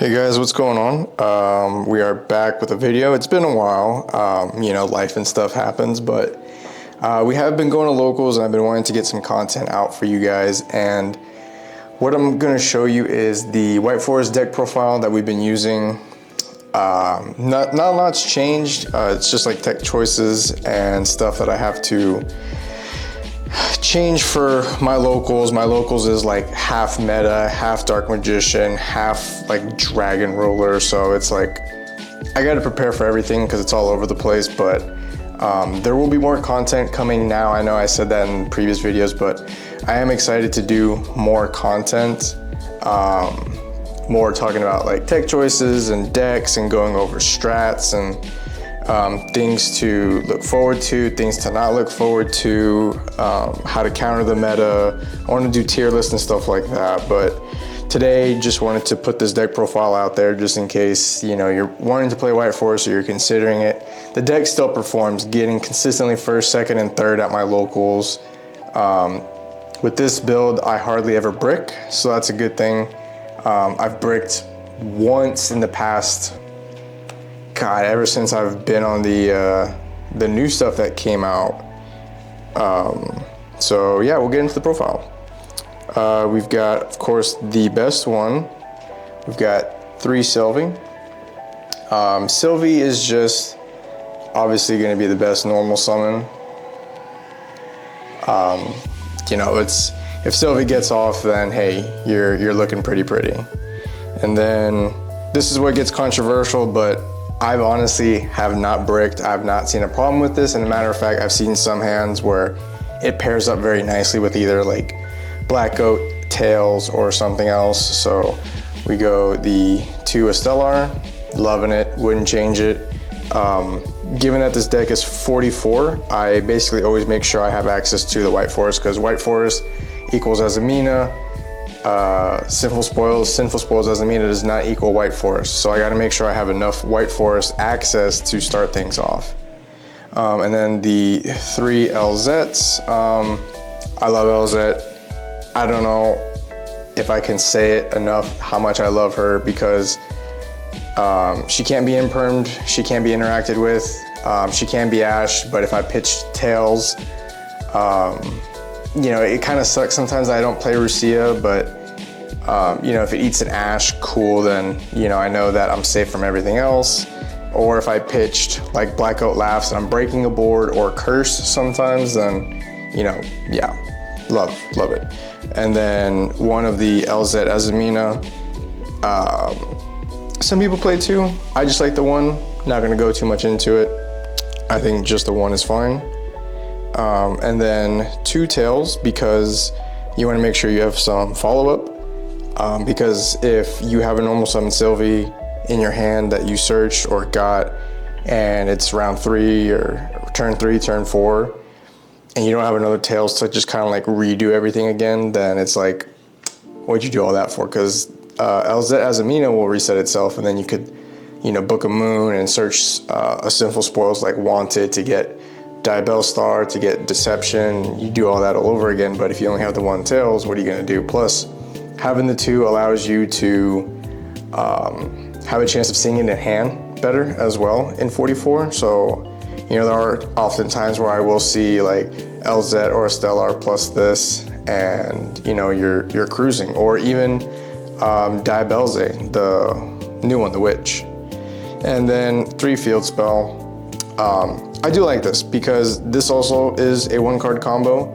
Hey guys, what's going on? We are back with a video. It's been a while, life and stuff happens, but we have been going to locals and I've been wanting to get some content out for you guys. And what I'm going to show you is the White Forest deck profile that we've been using. Not a lot's changed. It's just like tech choices and stuff that I have to change for my locals. My locals is like half meta, half dark magician, half like dragon roller. So it's like I got to prepare for everything because it's all over the place. But there will be more content coming now. I know I said that in previous videos, but I am excited to do more content. More talking about like tech choices and decks and going over strats and things to look forward to, things to not look forward to, how to counter the meta. I want to do tier lists and stuff like that, but today just wanted to put this deck profile out there just in case you're wanting to play White Forest or you're considering it. The deck still performs, getting consistently first, second, and third at my locals. With this build, I hardly ever brick, so that's a good thing. I've bricked once in the past. God, ever since I've been on the new stuff that came out. So yeah, we'll get into the profile. We've got, of course, the best one. We've got 3 Sylvie. Sylvie is just obviously going to be the best normal summon. It's if Sylvie gets off, then hey, you're looking pretty. And then this is what gets controversial, but I've honestly have not bricked. I've not seen a problem with this. And a matter of fact, I've seen some hands where it pairs up very nicely with either like Black Goat, Tails, or something else. So we go the 2 Estelar, loving it, wouldn't change it. Given that this deck is 44, I basically always make sure I have access to the White Forest because White Forest equals Azamina. Sinful Spoils Azamina does not equal White Forest. So I got to make sure I have enough White Forest access to start things off. And then the 3 LZs. I love LZ. I don't know if I can say it enough how much I love her because she can't be impermed, she can't be interacted with, she can be Ash, but if I pitch Tails, it kind of sucks sometimes I don't play Rusia, but if it eats an Ash, cool, then I know that I'm safe from everything else. Or if I pitched like Black Oat Laughs and I'm breaking a board, or Curse sometimes, then yeah, love it. And then one of the LZ Azamina. Some people play 2. I just like the 1. Not gonna go too much into it. I think just the 1 is fine. And then 2 Tails because you want to make sure you have some follow-up. Because if you have a normal summon Sylvie in your hand that you searched or got, and it's round 3 or turn 3, turn 4, and you don't have another Tails to just kind of like redo everything again, then it's like, what'd you do all that for? Because LZ Azamina will reset itself, and then you could, book a moon and search a Sinful Spoils like Wanted to get Diabell Star, to get Deception. You do all that all over again, but if you only have the 1 Tails, what are you going to do? Plus, having the 2 allows you to have a chance of seeing it in hand better as well in 44. So, there are often times where I will see like LZ or Stellar plus this, and you're cruising. Or even Diabellze, the new one, the Witch. And then 3 Field Spell. I do like this because this also is a 1-card combo.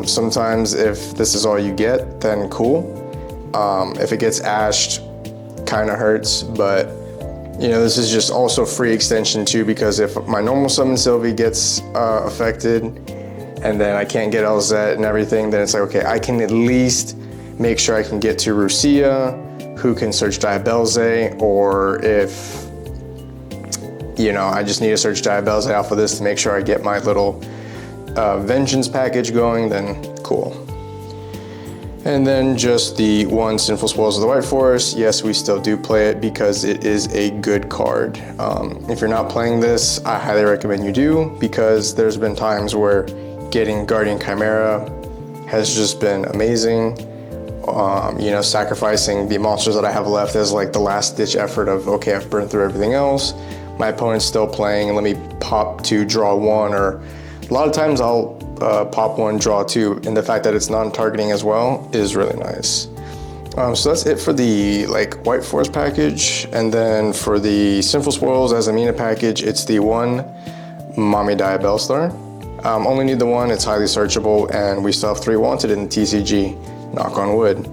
Sometimes if this is all you get, then cool. If it gets ashed, kind of hurts, but this is just also free extension too, because if my normal summon Sylvie gets affected and then I can't get LZ and everything, then it's like, okay, I can at least make sure I can get to Rusia, who can search Diabellze, or if I just need to search Diabellze off of this to make sure I get my little Vengeance package going, then cool. And then just the 1 Sinful Spoils of the White Forest. Yes, we still do play it because it is a good card. If you're not playing this, I highly recommend you do, because there's been times where getting Guardian Chimera has just been amazing. You know, sacrificing the monsters that I have left as like the last ditch effort of, okay, I've burned through everything else. My opponent's still playing, and let me pop to draw one, or a lot of times I'll pop one, draw two, and the fact that it's non-targeting as well is really nice. So that's it for the like White Forest package, and then for the Sinful Spoils Azamina package, it's the one Mommy Diabell Star. Only need the one, it's highly searchable, and we still have 3 wanted in the TCG, knock on wood.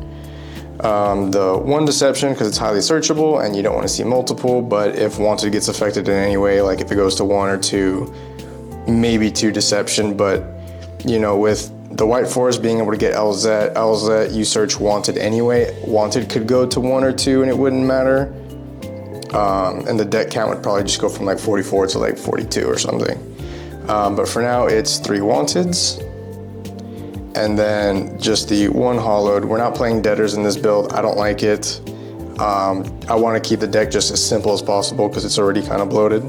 The one Deception, because it's highly searchable and you don't want to see multiple, but if wanted gets affected in any way, like if it goes to 1 or 2, maybe 2 Deception, but you know, with the White Forest being able to get LZ, you search wanted anyway, wanted could go to 1 or 2 and it wouldn't matter. And the deck count would probably just go from like 44 to like 42 or something. But for now, it's 3 wanteds. And then just the 1 hollowed. We're not playing deaders in this build. I don't like it. I want to keep the deck just as simple as possible because it's already kind of bloated.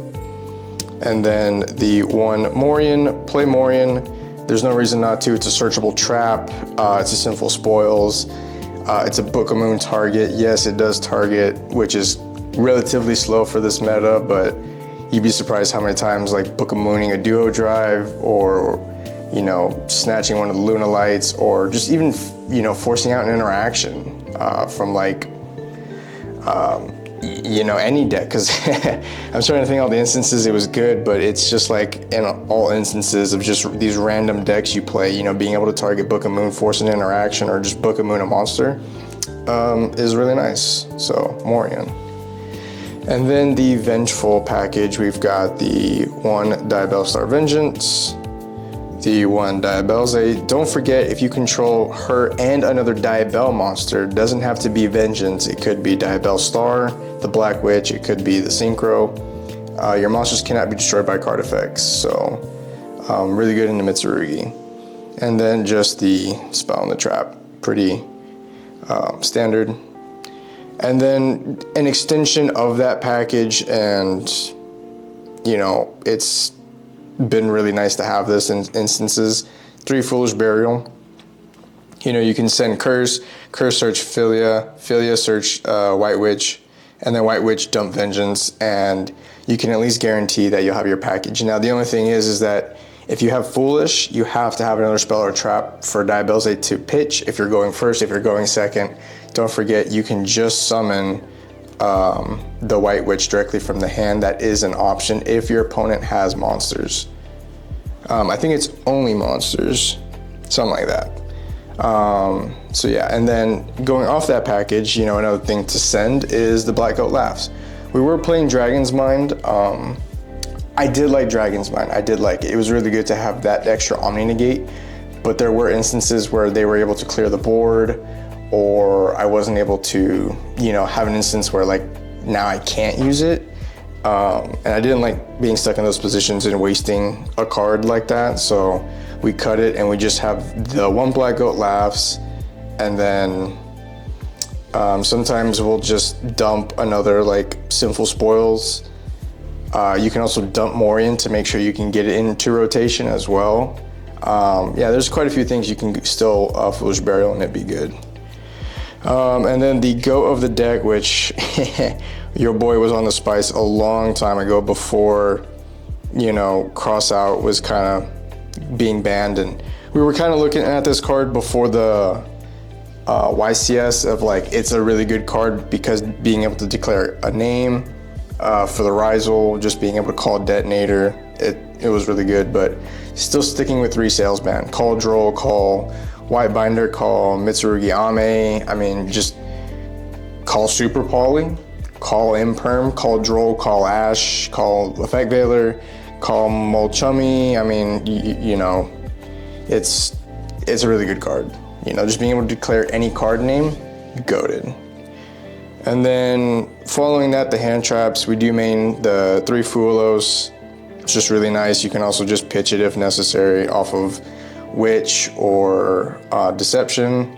And then the 1 Morian, play Morian. There's no reason not to. It's a searchable trap. It's a Sinful Spoils. It's a Book of Moon target. Yes, it does target, which is relatively slow for this meta, but you'd be surprised how many times like Book of Mooning a duo drive, or you know, snatching one of the Luna Lights, or just even, you know, forcing out an interaction from like, you know, any deck, because I'm starting to think all the instances it was good, but it's just like in all instances of just these random decks you play, you know, being able to target Book of Moon, force an interaction, or just Book of Moon a monster is really nice. So, Morian. And then the Vengeful package, we've got the 1 Diabell Star Vengeance, the 1 Diabellze. Don't forget, if you control her and another Diabell monster, it doesn't have to be Vengeance. It could be Diabell Star, the Black Witch, it could be the Synchro. Your monsters cannot be destroyed by card effects, so really good in the Mitsurugi. And then just the Spell and the Trap, pretty standard. And then an extension of that package, and you know, it's been really nice to have this in instances. 3 Foolish Burial. You know, you can send Curse search Philia search White Witch, and then White Witch dump Vengeance, and you can at least guarantee that you'll have your package. Now the only thing is that if you have Foolish, you have to have another spell or trap for Diabellze to pitch. If you're going first, if you're going second, don't forget you can just summon the White Witch directly from the hand. That is an option if your opponent has monsters. I think it's only monsters, something like that. So yeah, and then going off that package, you know, another thing to send is the Black Goat Laughs. We were playing Dragon's Mind. I did like Dragon's Mind. I did like it. It was really good to have that extra Omni Negate, but there were instances where they were able to clear the board, or I wasn't able to, you know, have an instance where like now I can't use it. And I didn't like being stuck in those positions and wasting a card like that. So we cut it and we just have the 1 Black Goat Laughs, and then sometimes we'll just dump another like Sinful Spoils. You can also dump Morian to make sure you can get it into rotation as well. Yeah, there's quite a few things you can still Foolish Burial and it'd be good. And then the goat of the deck, which your boy was on the spice a long time ago before, you know, Cross Out was kind of being banned, and we were kind of looking at this card before the YCS of like, it's a really good card because being able to declare a name for the Rizal, just being able to call Detonator, it was really good, but still sticking with resales ban. Call Droll, call White Binder, call Mitsurugi Ame, I mean, just call Super Poly, call Imperm, call Droll, call Ash, call Effect Veiler, call Molchummy. I mean, you know, it's a really good card. You know, just being able to declare any card name, goated. And then following that, the hand traps, we do main the 3 Fuelos. It's just really nice. You can also just pitch it if necessary off of Witch or Deception.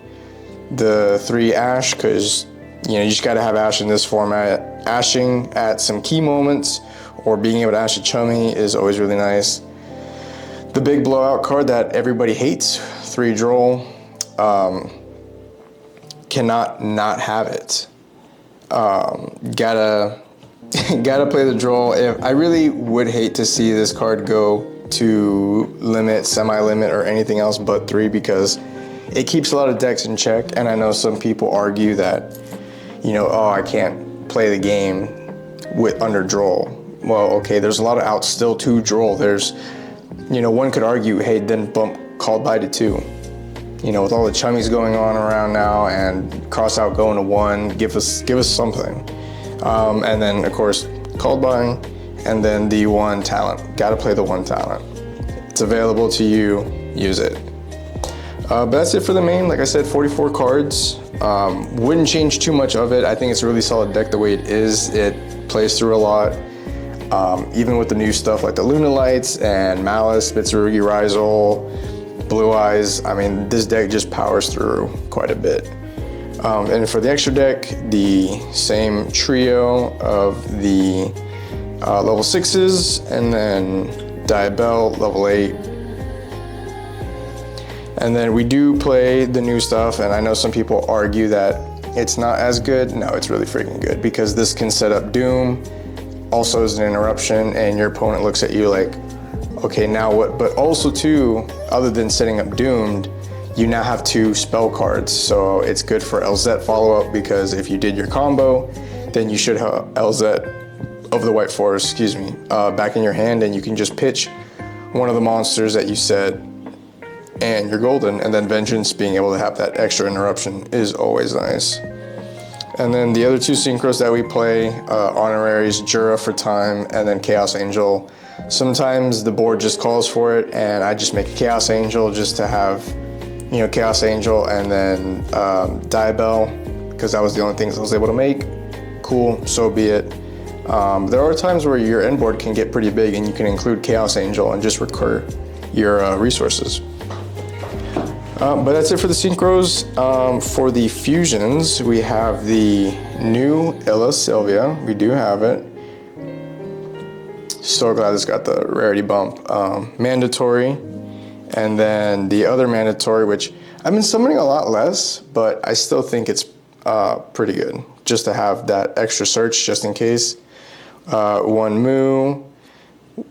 The 3 Ash, because you know, you just got to have Ash in this format. Ashing at some key moments or being able to Ash a Chummy is always really nice. The big blowout card that everybody hates, 3 Droll. cannot not have it. Gotta play the draw. I really would hate to see this card go to limit, semi-limit, or anything else but 3, because it keeps a lot of decks in check. And I know some people argue that, oh, I can't play the game with under draw. Well, okay, there's a lot of outs still to draw. There's, one could argue, hey, then bump called by to 2. With all the chummies going on around now and cross out going to 1, give us something. And then of course called by, and then the 1 talent. Got to play the 1 talent. It's available to you. Use it. But that's it for the main. Like I said, 44 cards. Wouldn't change too much of it. I think it's a really solid deck the way it is. It plays through a lot. Even with the new stuff like the Luna Lights and Malice, Spitzerugi, Rizal, Blue Eyes. I mean, this deck just powers through quite a bit. And for the extra deck, the same trio of the level 6s, and then Diabell, level 8. And then we do play the new stuff, and I know some people argue that it's not as good. No, it's really freaking good, because this can set up Doom, also as an interruption, and your opponent looks at you like, okay, now what? But also too, other than setting up Doomed, you now have 2 spell cards. So it's good for LZ follow-up, because if you did your combo, then you should have LZ of the White Forest, back in your hand, and you can just pitch one of the monsters that you set, and you're golden. And then Vengeance, being able to have that extra interruption, is always nice. And then the other 2 synchros that we play, Honoraries, Jura for time, and then Chaos Angel. Sometimes the board just calls for it, and I just make a Chaos Angel just to have, Chaos Angel, and then Diabell, because that was the only things I was able to make. Cool, so be it. There are times where your end board can get pretty big, and you can include Chaos Angel and just recur your resources. But that's it for the synchros. For the fusions, we have the new Illa Sylvia. We do have it. So glad it's got the rarity bump. Mandatory. And then the other mandatory, which I've been summoning a lot less, but I still think it's pretty good, just to have that extra search just in case. 1 Moo,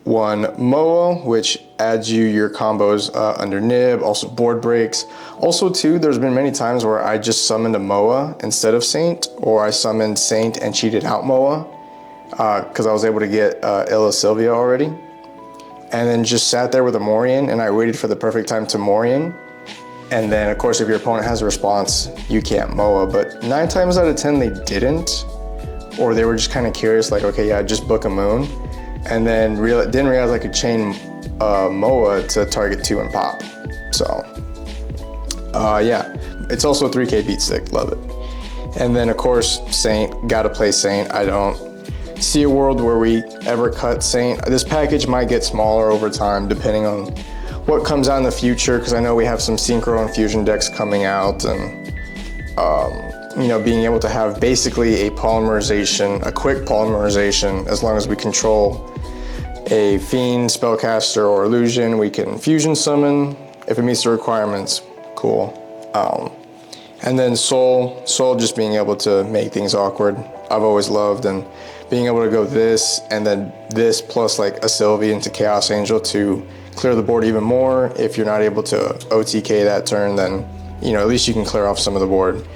1 Moa, which adds you your combos under Nib, also board breaks. Also too, there's been many times where I just summoned a Moa instead of Saint, or I summoned Saint and cheated out Moa, because I was able to get Illa Sylvia already. And then just sat there with a Morian, and I waited for the perfect time to Morian. And then of course, if your opponent has a response, you can't Moa, but 9 times out of 10 they didn't, or they were just kind of curious, like, okay, yeah, just book a Moon. And then didn't realize I could chain Moa to target 2 and pop. So, yeah, it's also a 3K beat stick, love it. And then of course, Saint, gotta play Saint. I don't see a world where we ever cut Saint. This package might get smaller over time, depending on what comes out in the future, because I know we have some Synchro and Fusion decks coming out, and being able to have basically a polymerization, a quick polymerization, as long as we control a Fiend, Spellcaster, or Illusion, we can Fusion Summon if it meets the requirements. Cool. And then Soul just being able to make things awkward, I've always loved, and being able to go this, and then this plus like a Sylvie into Chaos Angel to clear the board even more. If you're not able to OTK that turn, then, at least you can clear off some of the board.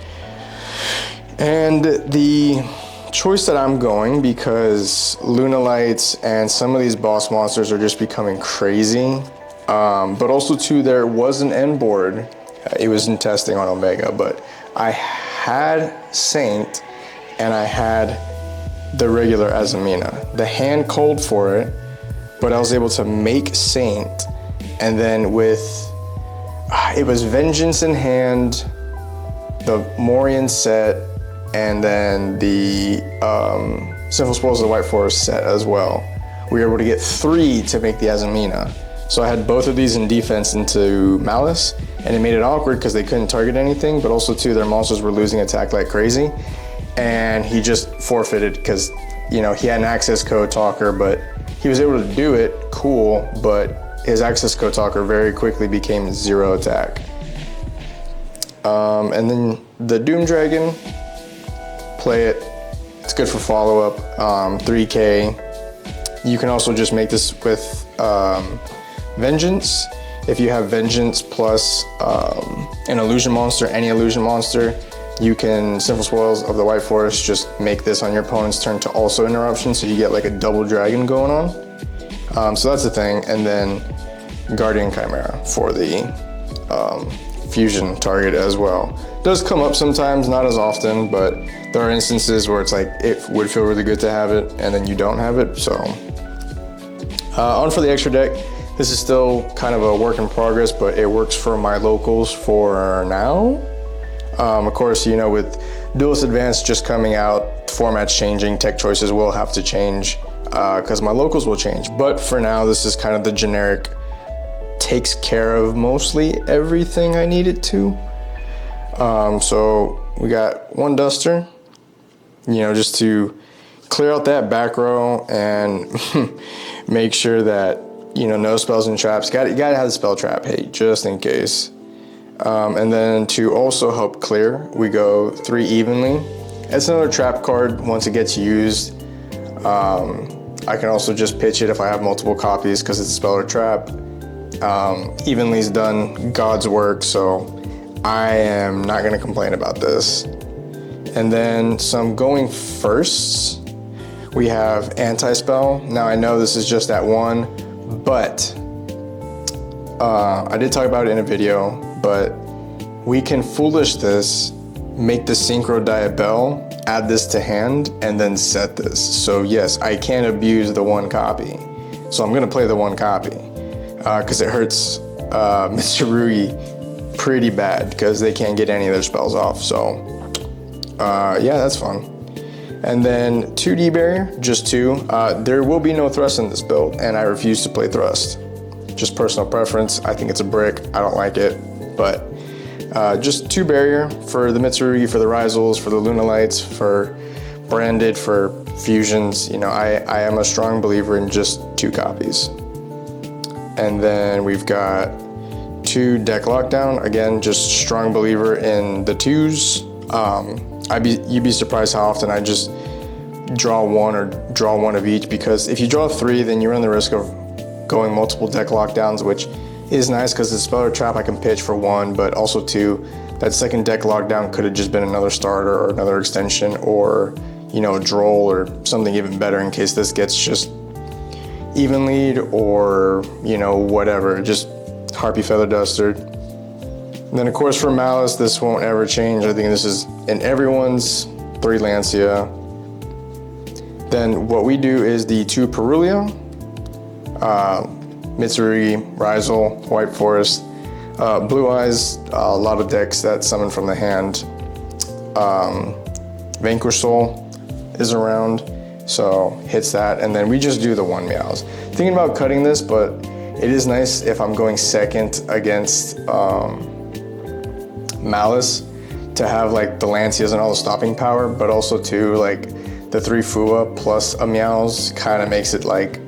And the choice that I'm going, because Luna Lights and some of these boss monsters are just becoming crazy, but also too, there was an end board. It was in testing on Omega, but I had Saint and I had the regular Azamina. The hand called for it, but I was able to make Saint, and then with, it was Vengeance in hand, the Morian set, and then the Sinful Spoils of the White Forest set as well. We were able to get 3 to make the Azamina. So I had both of these in defense into Malice, and it made it awkward because they couldn't target anything, but also too, their monsters were losing attack like crazy. And he just forfeited because, he had an access code talker, but he was able to do it, cool, but his access code talker very quickly became 0 attack. And then the Doom Dragon, play it. It's good for follow-up, 3K. You can also just make this with Vengeance. If you have Vengeance plus an illusion monster, any illusion monster, you can Sinful Spoils of the White Forest, just make this on your opponent's turn to also interruption, so you get like a double dragon going on. So that's the thing. And then Guardian Chimera for the fusion target as well. Does come up sometimes, not as often, but there are instances where it's like it would feel really good to have it and then you don't have it. So on for the extra deck. This is still kind of a work in progress, but it works for my locals for now. Of course, you know, with Duelist Advanced just coming out, formats changing, tech choices will have to change because my locals will change. But for now, this is kind of the generic, takes care of mostly everything I need it to. So we got one Duster, you know, just to clear out that back row and make sure that, you know, no spells and traps. You gotta have the spell trap, hey, just in case. And then to also help clear, we go 3 evenly. It's another trap card once it gets used. I can also just pitch it if I have multiple copies because it's a spell or trap. Evenly's done God's work, so I am not gonna complain about this. And then some going firsts. We have Anti-Spell. Now I know this is just that one, but I did talk about it in a video, but we can foolish this, make the Synchro Diabell, add this to hand, and then set this. So yes, I can abuse the one copy. So I'm gonna play the one copy because it hurts Mitsurugi pretty bad because they can't get any of their spells off. So yeah, that's fun. And then 2D barrier, just 2. There will be no thrust in this build, and I refuse to play thrust. Just personal preference. I think it's a brick. I don't like it, but just 2 barrier for the Mitsurugi, for the Rysels, for the Lunalights, for branded, for fusions. You know, I am a strong believer in just 2 copies. And then we've got 2 deck lockdown. Again, just strong believer in the 2s. You'd be surprised how often I just draw 1 or draw 1 of each, because if you draw 3, then you run the risk of going multiple deck lockdowns, which is nice because the spell or trap I can pitch for 1, but also 2, that second deck lockdown could have just been another starter or another extension, or, you know, a droll or something even better in case this gets just even lead or, you know, whatever, just Harpy Feather Duster. And then of course for Malice, this won't ever change. I think this is in everyone's 3 Lancia. Then what we do is the 2 Perulia, Mitsurugi, Rysel, White Forest, Blue Eyes, a lot of decks that summon from the hand. Vengeful is around, so hits that, and then we just do the 1 Meows. Thinking about cutting this, but it is nice if I'm going second against Malice to have like the Lancias and all the stopping power, but also too like the 3 Fua plus a Meows kind of makes it like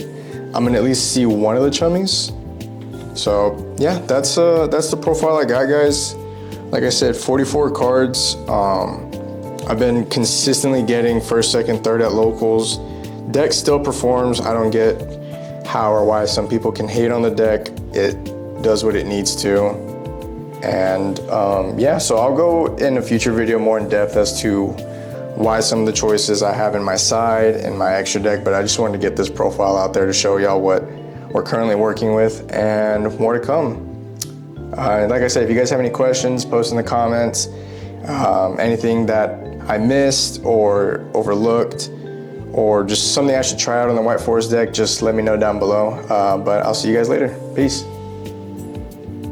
I'm gonna at least see one of the chummies. So yeah, that's the profile I got, guys. Like I said, 44 cards. I've been consistently getting 1st, 2nd, 3rd at locals. Deck still performs. I don't get how or why some people can hate on the deck. It does what it needs to. And yeah, so I'll go in a future video more in depth as to why some of the choices I have in my side and my extra deck, but I just wanted to get this profile out there to show y'all what we're currently working with and more to come. Like I said, if you guys have any questions, post in the comments. Anything that I missed or overlooked, or just something I should try out on the White Forest deck, just let me know down below. But I'll see you guys later. Peace.